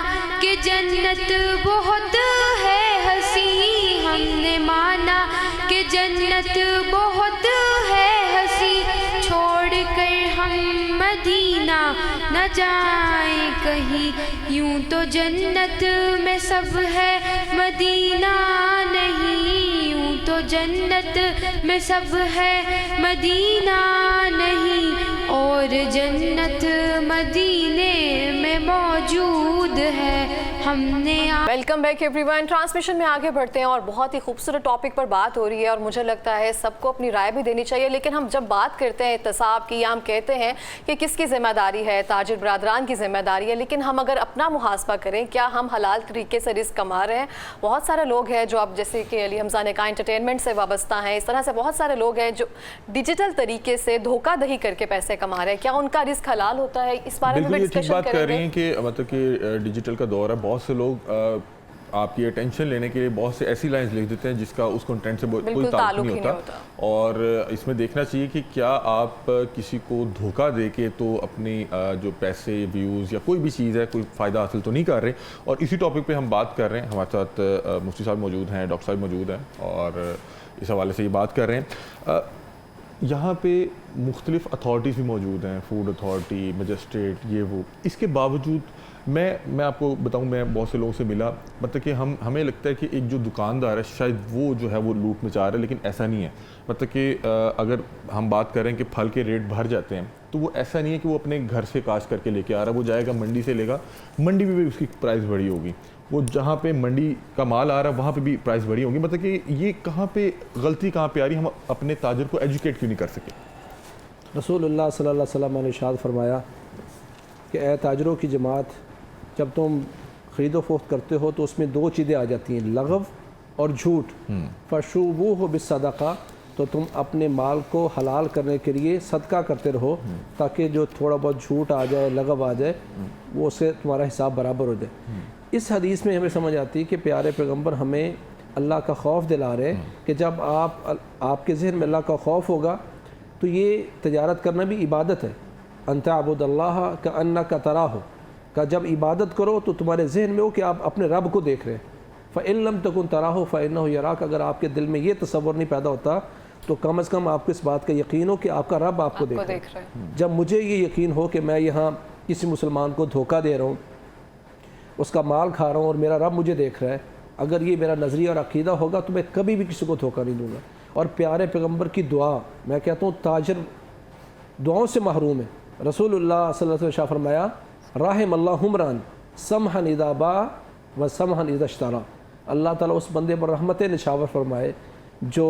کہ جنت بہت ہے حسین، ہم نے مانا کہ جنت بہت ہے حسین، چھوڑ کر ہم مدینہ نہ جائیں کہیں. یوں تو جنت میں سب ہے مدینہ نہیں، یوں تو جنت میں سب ہے مدینہ نہیں، اور جنت مدینے میں موجود ہے. ہم نے welcome back every one. Transmission میں آگے بڑھتے ہیں اور بہت ہی خوبصورت ٹاپک پر بات ہو رہی ہے، اور مجھے لگتا ہے سب کو اپنی رائے بھی دینی چاہیے. لیکن ہم جب بات کرتے ہیں احتساب کی، یا ہم کہتے ہیں کہ کس کی ذمہ داری ہے، تاجر برادران کی ذمہ داری ہے، لیکن ہم اگر اپنا محاسبہ کریں، کیا ہم حلال طریقے سے رزق کما رہے ہیں؟ بہت سارے لوگ ہیں جو اب جیسے کہ علی حمزہ نے کہا انٹرٹینمنٹ سے وابستہ ہیں، اس طرح سے بہت سارے لوگ ہیں جو ڈیجیٹل طریقے سے دھوکہ دہی کر کے پیسے کما رہے ہیں. کیا ان کا رزق حلال ہوتا ہے؟ اس بارے میں ڈسکشن بات کر رہے ہیں کہ مطلب کہ ڈیجیٹل کا دور ہے. بہت سے لوگ آپ کی اٹینشن لینے کے لیے بہت سے ایسی لائنز لکھ دیتے ہیں جس کا اس کنٹینٹ سے کوئی تعلق نہیں ہوتا. اور اس میں دیکھنا چاہیے کہ کیا آپ کسی کو دھوکہ دے کے تو اپنی جو پیسے، ویوز یا کوئی بھی چیز ہے، کوئی فائدہ حاصل تو نہیں کر رہے. اور اسی ٹاپک پہ ہم بات کر رہے ہیں. ہمارے ساتھ مفتی صاحب موجود ہیں، ڈاکٹر صاحب موجود ہیں، اور اس حوالے سے یہ بات کر رہے ہیں. یہاں پہ مختلف اتھارٹیز بھی موجود ہیں، فوڈ اتھارٹی، مجسٹریٹ، یہ وہ. اس کے باوجود میں آپ کو بتاؤں، میں بہت سے لوگوں سے ملا، مطلب کہ ہمیں لگتا ہے کہ ایک جو دکاندار ہے شاید وہ جو ہے وہ لوٹ مچا رہا ہے، لیکن ایسا نہیں ہے. مطلب کہ اگر ہم بات کریں کہ پھل کے ریٹ بڑھ جاتے ہیں تو وہ ایسا نہیں ہے کہ وہ اپنے گھر سے کاشت کر کے لے کے آ رہا ہے. وہ جائے گا منڈی سے لے گا، منڈی میں بھی اس کی پرائز بڑھی ہوگی. وہ جہاں پہ منڈی کا مال آ رہا ہے وہاں پہ بھی پرائز بڑھی ہوگی. مطلب کہ یہ کہاں پہ غلطی کہاں پہ آ رہی ہے؟ ہم اپنے تاجر کو ایجوکیٹ کیوں نہیں کر سکے؟ رسول اللہ صلی اللہ علیہ وسلم نے ارشاد فرمایا کہ اے تاجروں کی جماعت، جب تم خرید و فروخت کرتے ہو تو اس میں دو چیزیں آ جاتی ہیں، لغو اور جھوٹ. فشوبوہ بالصدقہ، تو تم اپنے مال کو حلال کرنے کے لیے صدقہ کرتے رہو تاکہ جو تھوڑا بہت جھوٹ آ جائے، لغو آ جائے، وہ اس سے تمہارا حساب برابر ہو جائے. اس حدیث میں ہمیں سمجھ آتی ہے کہ پیارے پیغمبر ہمیں اللہ کا خوف دلا رہے ہیں کہ جب آپ کے ذہن میں اللہ کا خوف ہوگا تو یہ تجارت کرنا بھی عبادت ہے. ان تعبد اللہ کأنک تراہ، کہ جب عبادت کرو تو تمہارے ذہن میں ہو کہ آپ اپنے رب کو دیکھ رہے ہیں. فإن لم تکن تراہ فإنہ یراک، اگر آپ کے دل میں یہ تصور نہیں پیدا ہوتا تو کم از کم آپ کو اس بات کا یقین ہو کہ آپ کا رب آپ کو دیکھ رہا ہے. جب مجھے یہ یقین ہو کہ میں یہاں کسی مسلمان کو دھوکہ دے رہا ہوں، اس کا مال کھا رہا ہوں اور میرا رب مجھے دیکھ رہا ہے، اگر یہ میرا نظریہ اور عقیدہ ہوگا تو میں کبھی بھی کسی کو دھوکہ نہیں دوں گا. اور پیارے پیغمبر کی دعا، میں کہتا ہوں تاجر دعاؤں سے محروم ہے. رسول اللہ صلی اللہ علیہ وسلم شاہ فرمایا رحم اللہ حمران سمحن اذا باع و سمحن اذا اشترى. اللہ تعالیٰ اس بندے پر رحمت نشاور فرمائے جو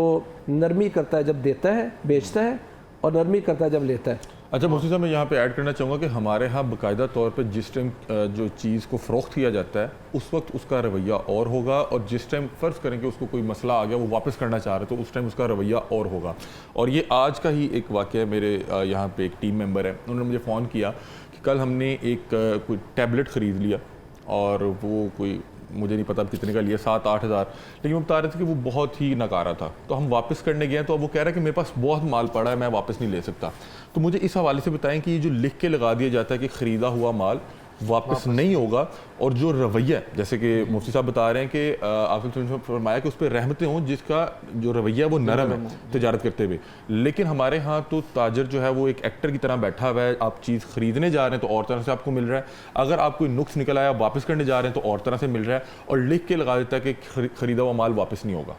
نرمی کرتا ہے جب دیتا ہے بیچتا ہے، اور نرمی کرتا ہے جب لیتا ہے. اچھا مفتی صاحب، میں یہاں پہ ایڈ کرنا چاہوں گا کہ ہمارے ہاں باقاعدہ طور پہ جس ٹائم جو چیز کو فروخت کیا جاتا ہے اس وقت اس کا رویہ اور ہوگا، اور جس ٹائم فرض کریں کہ اس کو کوئی مسئلہ آ گیا وہ واپس کرنا چاہ رہے تو اس ٹائم اس کا رویہ اور ہوگا. اور یہ آج کا ہی ایک واقعہ ہے. میرے یہاں پہ ایک ٹیم ممبر ہے، انہوں نے مجھے فون کیا کہ کل ہم نے ایک کوئی ٹیبلٹ خرید لیا، اور وہ کوئی مجھے نہیں پتا کتنے کا لیا، 7-8 ہزار، لیکن وہ بتا رہے تھے کہ وہ بہت ہی ناکارہ تھا. تو ہم واپس کرنے گئے تو اب وہ کہہ رہا ہے کہ میرے پاس بہت مال پڑا ہے، میں واپس نہیں لے سکتا. تو مجھے اس حوالے سے بتائیں کہ یہ جو لکھ کے لگا دیا جاتا ہے کہ خریدا ہوا مال واپس نہیں ہوگا، اور جو رویہ جیسے کہ مفتی صاحب بتا رہے ہیں کہ آپ نے فرمایا کہ اس پہ رحمتیں ہوں، جس کا جو رویہ وہ نرم ہے تجارت کرتے ہوئے. لیکن ہمارے ہاں تو تاجر جو ہے وہ ایک ایکٹر کی طرح بیٹھا ہوا ہے. آپ چیز خریدنے جا رہے ہیں تو اور طرح سے آپ کو مل رہا ہے، اگر آپ کوئی نقص نکل آیا واپس کرنے جا رہے ہیں تو اور طرح سے مل رہا ہے، اور لکھ کے لگا دیتا ہے کہ خریدا ہوا مال واپس نہیں ہوگا.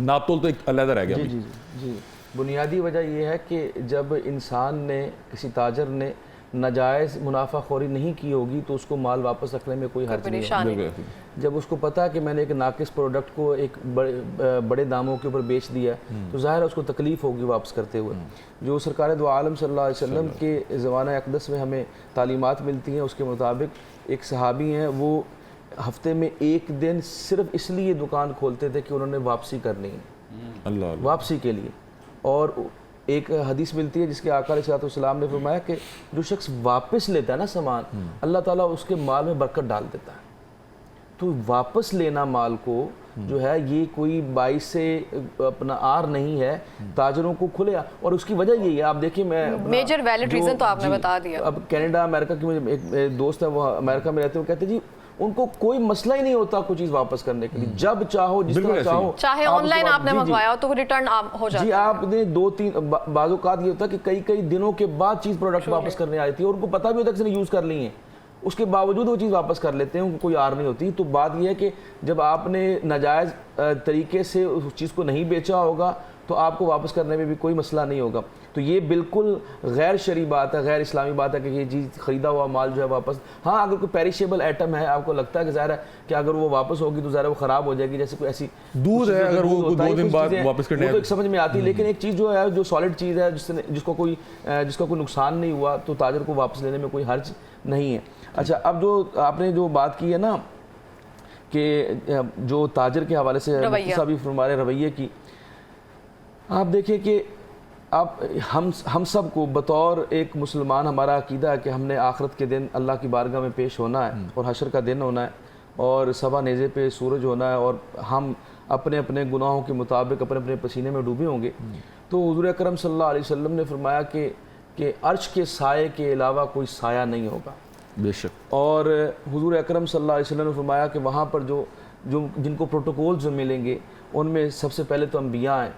ناپ تول تو ایک علیحدہ رہ گیا. جی بنیادی وجہ یہ ہے کہ جب انسان نے، کسی تاجر نے ناجائز منافع خوری نہیں کی ہوگی تو اس کو مال واپس رکھنے میں کوئی حرج نہیں ہے. جب اس کو پتہ ہے کہ میں نے ایک ناقص پروڈکٹ کو ایک بڑے داموں کے اوپر بیچ دیا تو ظاہر ہے اس کو تکلیف ہوگی واپس کرتے ہوئے. جو سرکار دو عالم صلی اللہ علیہ وسلم کے زمانہ اقدس میں ہمیں تعلیمات ملتی ہیں، اس کے مطابق ایک صحابی ہیں، وہ ہفتے میں ایک دن صرف اس لیے دکان کھولتے تھے کہ انہوں نے واپسی کرنی ہے، واپسی کے لیے. اور ایک حدیث ملتی ہے جس کے آقا علیہ السلام نے فرمایا کہ جو شخص واپس لیتا ہے نا سامان، اللہ تعالیٰ اس کے مال میں برکت ڈال دیتا ہے. تو واپس لینا مال کو جو ہے یہ کوئی باعث سے اپنا آر نہیں ہے، تاجروں کو کھلے. اور اس کی وجہ یہی ہے، آپ دیکھیں میں میجر ویلڈ ریزن تو آپ نے بتا دیا. اب کینیڈا امریکہ کی مجھے ایک دوست ہے، وہ امریکہ میں رہتے ہیں، وہ کہتے ہیں جی ان کو کوئی مسئلہ ہی نہیں ہوتا کوئی چیز واپس کرنے کے لیے، جب چاہو جس طرح چاہو، چاہے آن لائن آپ نے منگوایا ہو تو وہ ریٹرن ہو جاتا ہے. جی آپ نے 2-3 بعض اوقات یہ ہوتا ہے کہ کئی دنوں کے بعد چیز پروڈکٹ واپس کرنے آئی تھی اور ان کو پتہ بھی ہوتا ہے کہ کسی نے یوز کر لی ہیں، اس کے باوجود وہ چیز واپس کر لیتے ہیں، ان کو کوئی آر نہیں ہوتی. تو بات یہ ہے کہ جب آپ نے ناجائز طریقے سے اس چیز کو نہیں بیچا ہوگا تو آپ کو واپس کرنے میں بھی کوئی مسئلہ نہیں ہوگا. تو یہ بالکل غیر شرعی بات ہے، غیر اسلامی بات ہے کہ یہ چیز خریدا ہوا مال جو ہے واپس. ہاں اگر کوئی پیریشیبل آئٹم ہے، آپ کو لگتا ہے کہ ظاہر ہے کہ اگر وہ واپس ہوگی تو ظاہر وہ خراب ہو جائے گی، جیسے کوئی ایسی دودھ ہے اگر وہ 2 دن بعد واپس کرنے تو ایک سمجھ میں آتی ہے. لیکن ایک چیز جو ہے جو سالڈ چیز ہے جس کا کوئی نقصان نہیں ہوا تو تاجر کو واپس لینے میں کوئی حرج نہیں ہے. اچھا اب جو آپ نے جو بات کی ہے نا کہ جو تاجر کے حوالے سے مفتی صاحب فرما رہے رویے کی، آپ دیکھیں کہ آپ ہم سب کو بطور ایک مسلمان ہمارا عقیدہ ہے کہ ہم نے آخرت کے دن اللہ کی بارگاہ میں پیش ہونا ہے اور حشر کا دن ہونا ہے اور صبح نیزے پہ سورج ہونا ہے اور ہم اپنے اپنے گناہوں کے مطابق اپنے اپنے پسینے میں ڈوبے ہوں گے. تو حضور اکرم صلی اللہ علیہ وسلم نے فرمایا کہ عرش کے سائے کے علاوہ کوئی سایہ نہیں ہوگا. بے شک. اور حضور اکرم صلی اللہ علیہ وسلم نے فرمایا کہ وہاں پر جن کو پروٹوکولز ملیں گے ان میں سب سے پہلے تو انبیاء ہیں.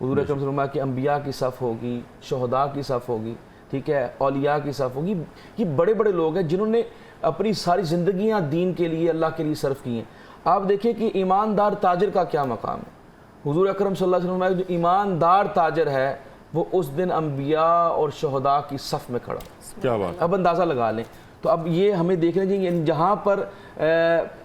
حضور اکرم صلی اللہ علیہ وسلم کہ انبیاء کی صف ہوگی، شہداء کی صف ہوگی، ٹھیک ہے، اولیاء کی صف ہوگی. یہ بڑے بڑے لوگ ہیں جنہوں نے اپنی ساری زندگیاں دین کے لیے، اللہ کے لیے صرف کی ہیں. آپ دیکھیں کہ ایماندار تاجر کا کیا مقام ہے. حضور اکرم صلی اللہ علیہ وسلم جو ایماندار تاجر ہے وہ اس دن انبیاء اور شہداء کی صف میں کھڑا. کیا بات. اب اندازہ لگا لیں. تو اب یہ ہمیں دیکھنا چاہیے جہاں پر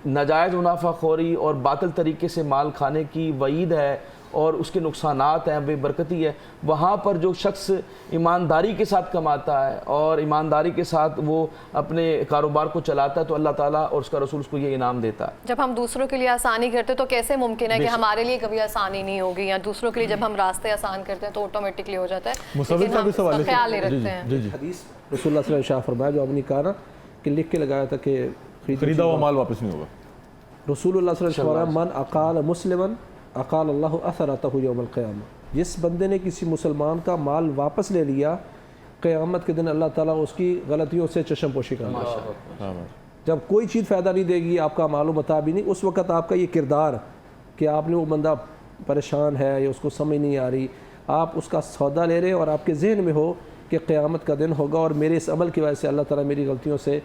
ناجائز منافع خوری اور باطل طریقے سے مال کھانے کی وعید ہے اور اس کے نقصانات ہیں، بے برکتی ہے، وہاں پر جو شخص ایمانداری کے ساتھ کماتا ہے اور ایمانداری کے ساتھ وہ اپنے کاروبار کو چلاتا ہے تو اللہ تعالیٰ اور اس کا رسول اس کو یہ انعام دیتا ہے. جب ہم دوسروں کے لیے آسانی کرتے تو کیسے ممکن ہے کہ ہمارے لیے کبھی آسانی نہیں ہوگی، یا دوسروں کے لیے جب ہم راستے آسان کرتے ہیں تو آٹومیٹکلی ہو جاتا ہے، لیکن ہم اس کا خیال نہیں رکھتے ہیں. حدیث رسول اللہ صلی اللہ علیہ وسلم شاہ فرمایا جو آپ نے کہا نا کہ لکھ کے لگایا تھا کہ خریدا ہوا مال واپس نہیں ہوگا. رسول اللہ صلی اللہ علیہ وسلم من اقال مسلمن اقال اللہ اثرتہ یوم القیامہ. جس بندے نے کسی مسلمان کا مال واپس لے لیا قیامت کے دن اللہ تعالیٰ اس کی غلطیوں سے چشم پوشی کرنا. جب کوئی چیز فائدہ نہیں دے گی، آپ کا مال و متاع بھی نہیں، اس وقت آپ کا یہ کردار کہ آپ نے وہ بندہ پریشان ہے یا اس کو سمجھ نہیں آ رہی، آپ اس کا سودا لے رہے ہیں اور آپ کے ذہن میں ہو کہ قیامت کا دن ہوگا اور میرے اس عمل کی وجہ سے اللہ تعالیٰ میری غلطیوں سے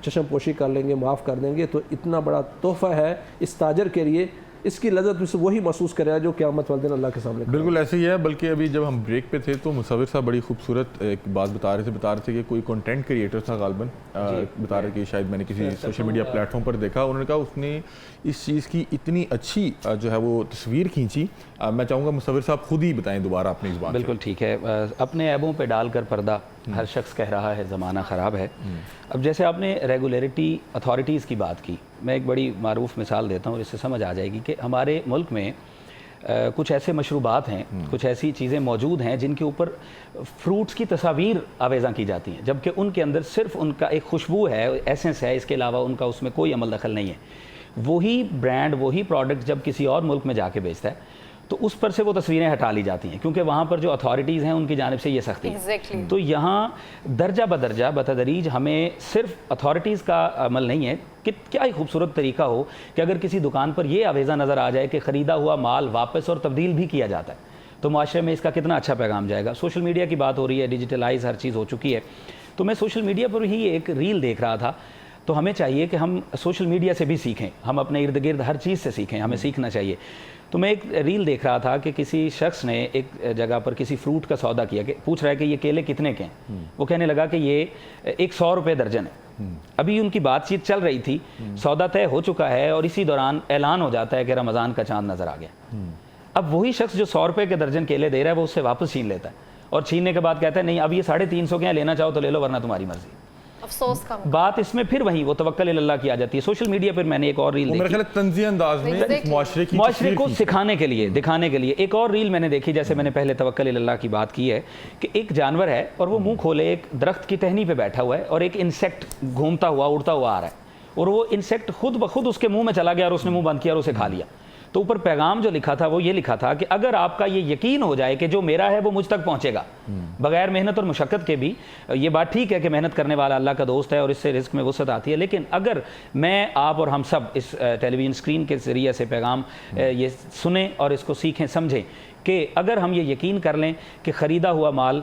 چشم پوشی کر لیں گے, معاف کر دیں گے, تو اتنا بڑا تحفہ ہے اس تاجر کے لیے. اس کی لذت اس وہی محسوس کرے گا جو قیامت والے دن اللہ کے سامنے. بالکل ایسے ہی ہے. بلکہ ابھی جب ہم بریک پہ تھے تو مصور صاحب بڑی خوبصورت ایک بات بتا رہے تھے کہ کوئی کنٹینٹ کریٹر تھا غالباً, بتا رہے کہ شاید میں نے کسی سوشل میڈیا پلیٹ فارم پر دیکھا, انہوں نے کہا اس نے اس چیز کی اتنی اچھی جو ہے وہ تصویر کھینچی. میں چاہوں گا مصور صاحب خود ہی بتائیں دوبارہ اپنی زبان. بالکل ٹھیک ہے. اپنے عیبوں پہ ڈال کر پردہ ہر شخص کہہ رہا ہے زمانہ خراب ہے. اب جیسے آپ نے ریگولیٹری اتھارٹیز کی بات کی, میں ایک بڑی معروف مثال دیتا ہوں, اس سے سمجھ آ جائے گی کہ ہمارے ملک میں کچھ ایسے مشروبات ہیں, کچھ ایسی چیزیں موجود ہیں جن کے اوپر فروٹس کی تصاویر آویزاں کی جاتی ہیں, جبکہ ان کے اندر صرف ان کا ایک خوشبو ہے, ایسنس ہے, اس کے علاوہ ان کا اس میں کوئی عمل دخل نہیں ہے. وہی برانڈ, وہی پروڈکٹ جب کسی اور ملک میں جا کے بیچتا ہے تو اس پر سے وہ تصویریں ہٹا لی جاتی ہیں, کیونکہ وہاں پر جو اتھارٹیز ہیں ان کی جانب سے یہ سختی ہے. تو یہاں درجہ بدرجہ بتدریج ہمیں صرف اتھارٹیز کا عمل نہیں ہے, کہ کیا ہی خوبصورت طریقہ ہو کہ اگر کسی دکان پر یہ آویزہ نظر آ جائے کہ خریدا ہوا مال واپس اور تبدیل بھی کیا جاتا ہے, تو معاشرے میں اس کا کتنا اچھا پیغام جائے گا. سوشل میڈیا کی بات ہو رہی ہے, ڈیجیٹلائز ہر چیز ہو چکی ہے, تو میں سوشل میڈیا پر ہی ایک ریل دیکھ رہا تھا. تو ہمیں چاہیے کہ ہم سوشل میڈیا سے بھی سیکھیں, ہم اپنے ارد گرد ہر چیز سے سیکھیں, ہمیں سیکھنا چاہیے. تو میں ایک ریل دیکھ رہا تھا کہ کسی شخص نے ایک جگہ پر کسی فروٹ کا سودا کیا, کہ پوچھ رہا ہے کہ یہ کیلے کتنے کے ہیں, وہ کہنے لگا کہ یہ 100 روپے درجن ہے. ابھی ان کی بات چیت چل رہی تھی, سودا طے ہو چکا ہے, اور اسی دوران اعلان ہو جاتا ہے کہ رمضان کا چاند نظر آ گیا. اب وہی شخص جو 100 روپے کے درجن کیلے دے رہا ہے وہ اس سے واپس چھین لیتا ہے, اور چھیننے کے بعد کہتا ہے نہیں اب یہ 350 کے ہیں, لینا چاہو تو لے لو ورنہ تمہاری مرضی. افسوس کا بات اس میں پھر وہیں وہ توکل اللہ کی آ جاتی ہے. سوشل میڈیا پر میں نے ایک اور ریل دیکھی, میرے خیال ہے طنزیہ انداز میں معاشرے کو سکھانے کے لیے, دکھانے کے لیے. ایک اور ریل میں نے دیکھی, جیسے میں نے پہلے توکل اللہ کی بات کی ہے, کہ ایک جانور ہے اور وہ منہ کھولے ایک درخت کی ٹہنی پہ بیٹھا ہوا ہے, اور ایک انسیکٹ گھومتا ہوا اڑتا ہوا آ رہا ہے, اور وہ انسیکٹ خود بخود اس کے منہ میں چلا گیا اور اس نے منہ بند کیا اور اسے کھا لیا. تو اوپر پیغام جو لکھا تھا وہ یہ لکھا تھا کہ اگر آپ کا یہ یقین ہو جائے کہ جو میرا ہے وہ مجھ تک پہنچے گا بغیر محنت اور مشقت کے بھی, یہ بات ٹھیک ہے کہ محنت کرنے والا اللہ کا دوست ہے اور اس سے رزق میں وسعت آتی ہے, لیکن اگر میں, آپ اور ہم سب اس ٹیلی ویژن اسکرین کے ذریعے سے پیغام یہ سنیں اور اس کو سیکھیں سمجھیں کہ اگر ہم یہ یقین کر لیں کہ خریدا ہوا مال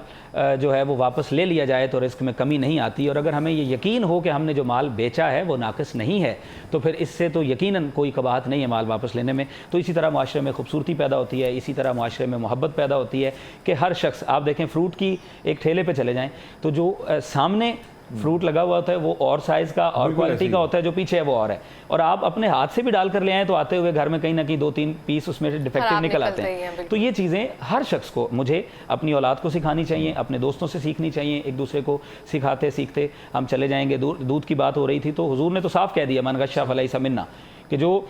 جو ہے وہ واپس لے لیا جائے تو رزق میں کمی نہیں آتی, اور اگر ہمیں یہ یقین ہو کہ ہم نے جو مال بیچا ہے وہ ناقص نہیں ہے, تو پھر اس سے تو یقیناً کوئی قباحت نہیں ہے مال واپس لینے میں. تو اسی طرح معاشرے میں خوبصورتی پیدا ہوتی ہے, اسی طرح معاشرے میں محبت پیدا ہوتی ہے, کہ ہر شخص, آپ دیکھیں فروٹ کی ایک ٹھیلے پہ چلے جائیں تو جو سامنے فروٹ لگا ہوا ہوتا ہے وہ اور سائز کا اور کوالٹی کا ہوتا ہے, جو پیچھے ہے وہ اور ہے, اور آپ اپنے ہاتھ سے بھی ڈال کر لے آئیں تو آتے ہوئے گھر میں کہیں نہ کہیں 2-3 پیس اس میں سے ڈیفیکٹیو نکل آتے ہیں. تو یہ چیزیں ہر شخص کو, مجھے اپنی اولاد کو سکھانی چاہیے, اپنے دوستوں سے سیکھنی چاہیے, ایک دوسرے کو سکھاتے سیکھتے ہم چلے جائیں گے. دودھ کی بات ہو رہی تھی تو حضور نے تو صاف کہہ دیا من غشّ فلیس منا, کہ جو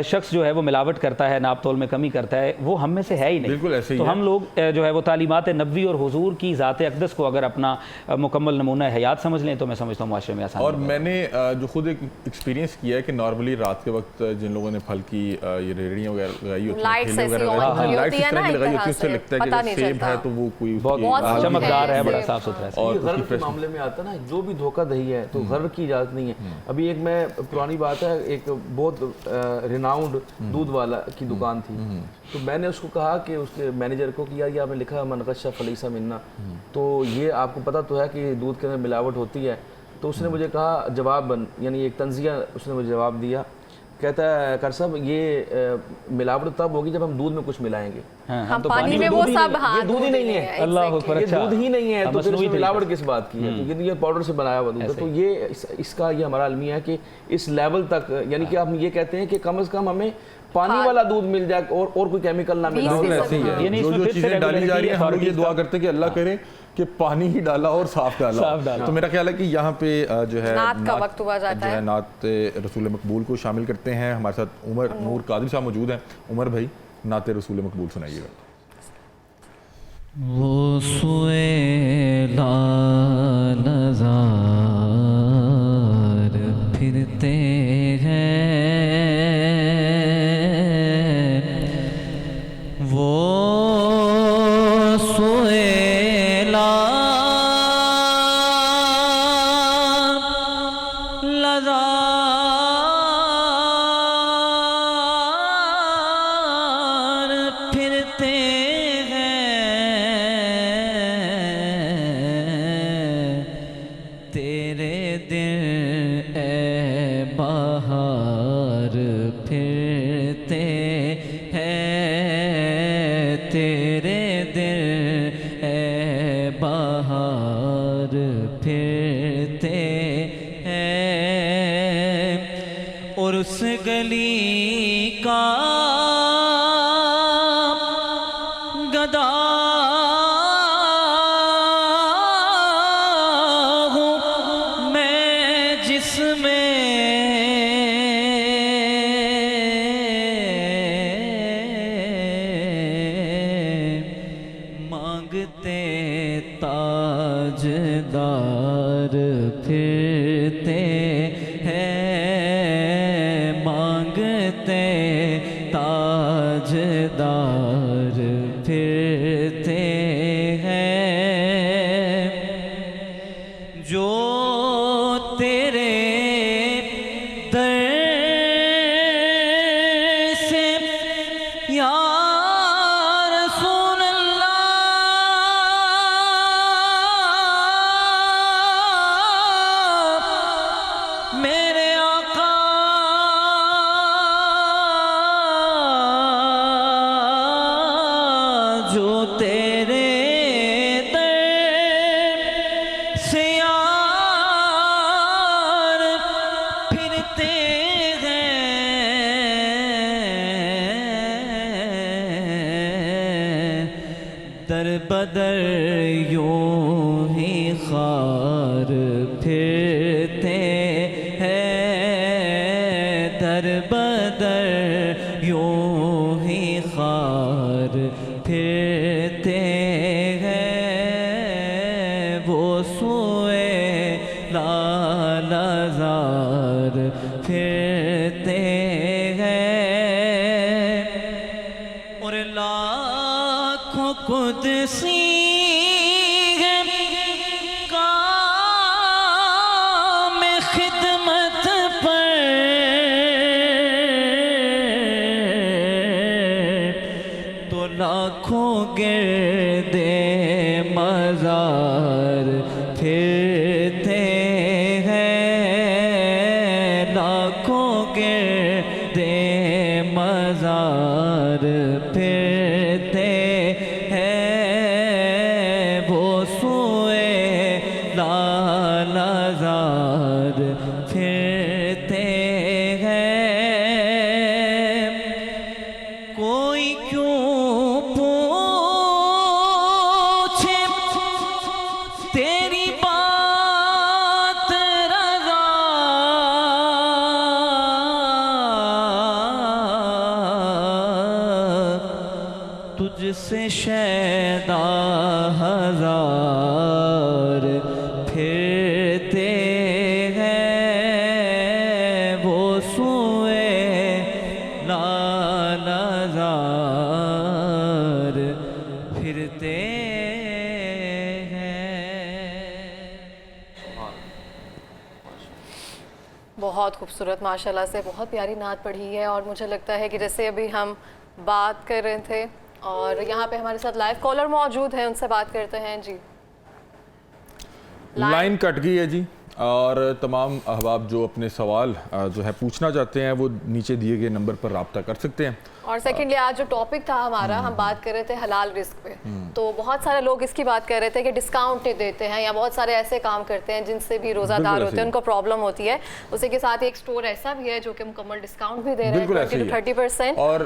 شخص جو ہے وہ ملاوٹ کرتا ہے, ناپ تول میں کمی کرتا ہے, وہ ہم میں سے ہے ہی نہیں. بالکل ایسے ہی تو ہم لوگ جو ہے وہ تعلیمات نبوی اور حضور کی ذات اقدس کو اگر اپنا مکمل نمونہ حیات سمجھ لیں تو میں سمجھتا ہوں معاشرے میں آسان. اور میں نے جو خود ایک ایکسپیرینس کیا ہے کہ نارملی رات کے وقت جن لوگوں نے پھل کی یہ ریڑیاں وغیرہ لگائی ہوتی ہیں, ٹھیلے وغیرہ لائٹس اس طرح کی لگائی ہوتی ہے, اس سے لگتا ہے کہ سیب ہے تو وہ کوئی بہت چمکدار ہے, بڑا صاف ستھرا ہے. اور غرب کے معاملے میں آتا ہے نا, جو بھی دھوکہ دہی ہے تو غرب کی اجازت نہیں ہے. ابھی ایک میں پرانی بات ہے, ایک بہت ریناؤنڈ دودھ والا کی دکان تھی, تو میں نے اس کو کہا کہ اس کے مینیجر کو کہ یار یہ آپ نے لکھا من غشّ فلیس منا, تو یہ آپ کو پتہ تو ہے کہ دودھ کے اندر ملاوٹ ہوتی ہے. تو اس نے مجھے کہا جواباً, یعنی ایک طنزیہ اس نے مجھے جواب دیا, کہتا ہے کر صاحب یہ ملاوٹ تب ہوگی جب ہم دودھ میں کچھ ملائیں گے, ہم پانی میں وہ سب, یہ دودھ ہی نہیں ہے, اللہ اکبر, یہ دودھ ہی نہیں ہے, تو پھر اس میں ملاوٹ کس بات کی ہے؟ تو یہ پاؤڈر سے بنایا ہوا دودھ ہے. تو یہ اس کا یہ ہمارا المیہ ہے کہ اس لیول تک, یعنی کہ ہم یہ کہتے ہیں کہ کم از کم ہمیں پانی والا دودھ مل جائے اور کوئی کیمیکل نہ ملا. جو جو چیزیں ڈالی جا رہی ہیں ہم لوگ یہ دعا کرتے ہیں کہ اللہ کرے کہ پانی ہی ڈالا اور صاف ڈالا. تو میرا خیال ہے کہ یہاں پہ جو ہے نعت کا وقت ہوا جاتا ہے, نعت رسول مقبول کو شامل کرتے ہیں. ہمارے ساتھ عمر نور قادری صاحب موجود ہیں. عمر بھائی نعت رسول مقبول سنائیے گا. وہ سوئے لازار پھرتے ہیں, وہ سوئے پھرتے ہیں, تیرے دل اے بہار پھرتے ہیں اور اس گلی کا گدا ہوں میں جس میں مانگتے تاجدار پھرتے ہیں مانگتے تاجدار پھرتے ہیں جو تیرے در سے یا رسول اللہ میرے آقا جو تیرے در سے یار پھرتے ہیں در بدر یوں ہی خار پھرتے ہیں در بدر یوں ہی خار پھرتے ہیں وہ سوئے لالزار پھرتے ہیں اور لاکھوں قدسی ہیں کام خدمت پر تو لاکھوں گرد مزار پھرتے ہیں لاکھوں گرد مزار پھرتے ہیں وہ سوئے لالزار پھرتے ہیں کوئی کیوں پوچھے تیری بات رضا تجھ سے شیدا ہزار پھرتے ہیں وہ سوئے لالزار پھرتے ہیں بہت خوبصورت ماشاءاللہ سے بہت پیاری نعت پڑھی ہے اور مجھے لگتا ہے کہ جیسے ابھی ہم بات کر رہے تھے اور یہاں پہ ہمارے ساتھ لائیو کالر موجود ہیں ان سے بات کرتے ہیں جی لائن کٹ گئی ہے جی اور تمام احباب جو اپنے سوال جو ہے پوچھنا چاہتے ہیں وہ نیچے دیے گئے نمبر پر رابطہ کر سکتے ہیں اور سیکنڈلی آج جو ٹاپک تھا ہمارا ہم بات کر رہے تھے حلال رزق پہ تو بہت سارے لوگ اس کی بات کر رہے تھے کہ ڈسکاؤنٹ دیتے ہیں یا بہت سارے ایسے کام کرتے ہیں جن سے بھی روزہ دار ہوتے ہیں ان کو پرابلم ہوتی ہے اسی کے ساتھ ایک سٹور ایسا بھی ہے جو کہ مکمل ڈسکاؤنٹ بھی دے رہے ہیں 30% اور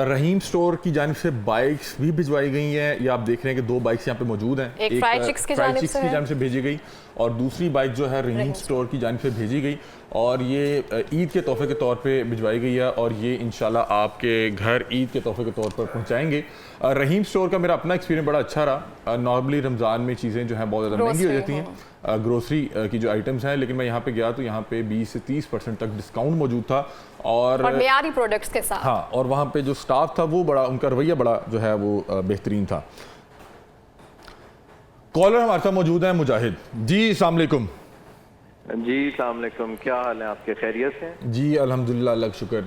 رحیم سٹور کی جانب سے بائکس بھی بھجوائی گئی ہیں یہ آپ دیکھ رہے ہیں کہ 2 بائکس یہاں پہ موجود ہیں ایک فرائیڈ چکس کی جانب سے بھیجی گئی اور دوسری بائک جو ہے رحیم سٹور کی جانب سے بھیجی گئی اور یہ عید کے تحفے کے طور پہ بھجوائی گئی ہے اور یہ انشاءاللہ آپ کے گھر عید کے تحفے کے طور پر پہنچائیں گے رحیم سٹور کا میرا اپنا ایکسپیرینس بڑا اچھا رہا نارملی رمضان میں چیزیں جو ہیں بہت زیادہ مہنگی ہو جاتی ہیں گروسری کی جو آئٹمز ہیں لیکن میں یہاں پہ گیا تو یہاں پہ 20 سے 30% تک ڈسکاؤنٹ موجود تھا اور معیاری پروڈکٹس کے ساتھ ہاں اور وہاں پہ جو سٹاف تھا وہ بڑا ان کا رویہ بڑا جو ہے وہ بہترین تھا کالر ہمارے ساتھ موجود ہیں مجاہد جی السلام علیکم جی السلام علیکم کیا حال ہے آپ کے خیریت سے جی الحمدللہ اللہ کا شکر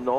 9